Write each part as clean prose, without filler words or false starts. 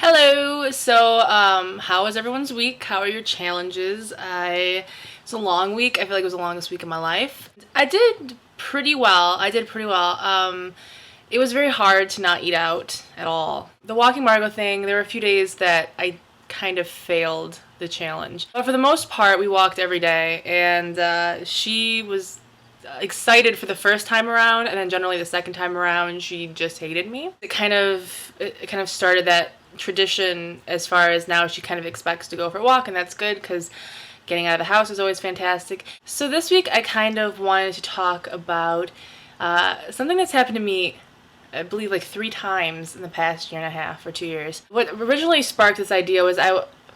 Hello! How was everyone's week? How are your challenges? It's a long week. I feel like it was the longest week of my life. I did pretty well. It was very hard to not eat out at all. The Walking Margot thing, there were a few days that I kind of failed the challenge. But for the most part, we walked every day, and she was excited for the first time around, and then generally the second time around she just hated me. It kind of started that tradition as far as now she kind of expects to go for a walk, and that's good because getting out of the house is always fantastic. So this week I kind of wanted to talk about something that's happened to me, I believe, like 3 times in the past year and a half or 2 years. What originally sparked this idea was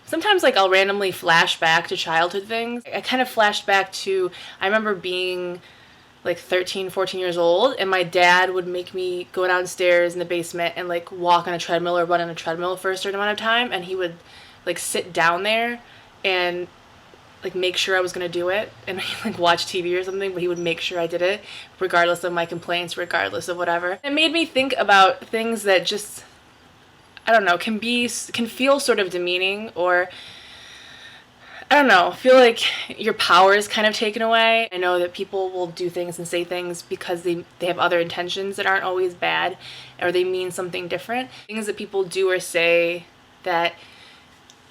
sometimes I'll randomly flash back to childhood things. I kind of flashed back to, I remember being like 13, 14 years old, and my dad would make me go downstairs in the basement and walk on a treadmill or run on a treadmill for a certain amount of time, and he would sit down there and make sure I was gonna do it, and he'd watch TV or something, but he would make sure I did it regardless of my complaints, regardless of whatever. It made me think about things that just, I don't know, can feel sort of demeaning, or I don't know, feel like your power is kind of taken away. I know that people will do things and say things because they have other intentions that aren't always bad, or they mean something different. Things that people do or say that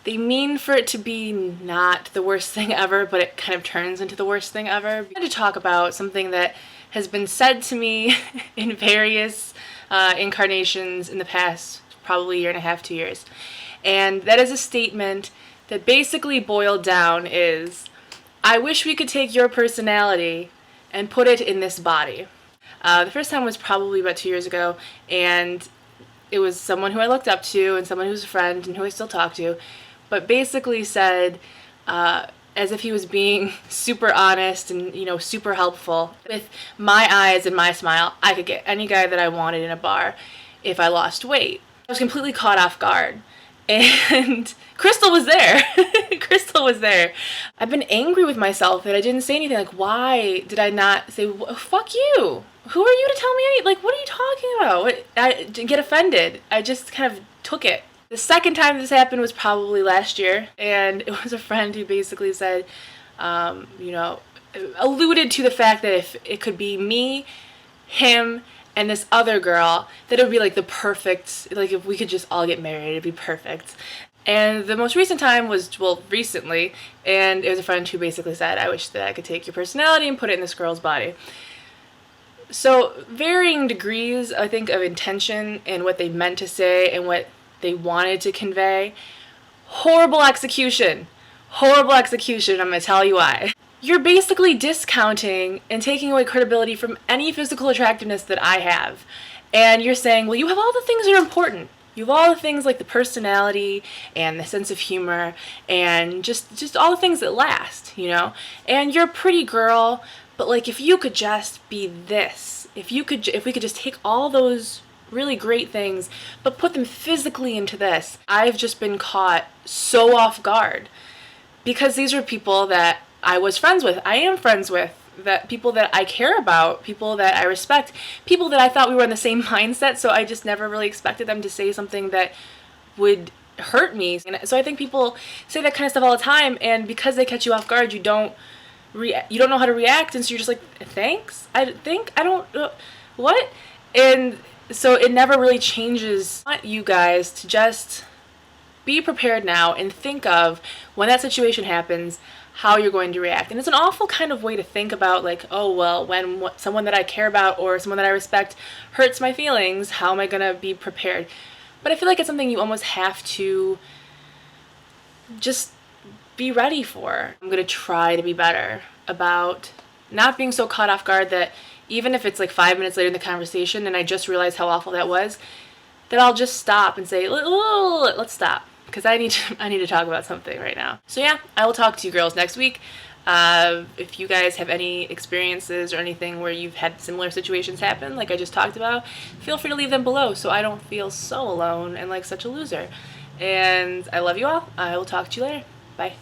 they mean for it to be not the worst thing ever, but it kind of turns into the worst thing ever. I'm going to talk about something that has been said to me in various incarnations in the past probably year and a half, 2 years. And that is a statement that basically boiled down is, I wish we could take your personality and put it in this body. The first time was probably about 2 years ago, and it was someone who I looked up to and someone who's a friend and who I still talk to, but basically said, as if he was being super honest and, super helpful, with my eyes and my smile, I could get any guy that I wanted in a bar if I lost weight. I was completely caught off guard. And Crystal was there. Crystal was there. I've been angry with myself that I didn't say anything. Why did I not say, fuck you? Who are you to tell me anything? What are you talking about? I didn't get offended. I just kind of took it. The second time this happened was probably last year, and it was a friend who basically said, alluded to the fact that if it could be me, him, and this other girl, that it would be the perfect, if we could just all get married, it'd be perfect. And the most recent time was, recently, and it was a friend who basically said, I wish that I could take your personality and put it in this girl's body. So varying degrees, I think, of intention and what they meant to say and what they wanted to convey. Horrible execution. Horrible execution, I'm going to tell you why. You're basically discounting and taking away credibility from any physical attractiveness that I have. And you're saying, well, you have all the things that are important. You have all the things like the personality and the sense of humor and just all the things that last, And you're a pretty girl, but if you could just be this, if we could just take all those really great things, but put them physically into this. I've just been caught so off guard because these are people that I was friends with, I am friends with, that people that I care about, people that I respect, people that I thought we were in the same mindset, so I just never really expected them to say something that would hurt me. And so I think people say that kind of stuff all the time, and because they catch you off guard, you don't know how to react, and so you're just thanks? What? And so it never really changes. I want you guys to just be prepared now and think of, when that situation happens, how you're going to react. And it's an awful kind of way to think about, when someone that I care about or someone that I respect hurts my feelings, how am I going to be prepared? But I feel like it's something you almost have to just be ready for. I'm going to try to be better about not being so caught off guard that even if it's 5 minutes later in the conversation and I just realized how awful that was, that I'll just stop and say, let's stop. Because I need to talk about something right now. So yeah, I will talk to you girls next week. If you guys have any experiences or anything where you've had similar situations happen, like I just talked about, feel free to leave them below so I don't feel so alone and like such a loser. And I love you all. I will talk to you later. Bye.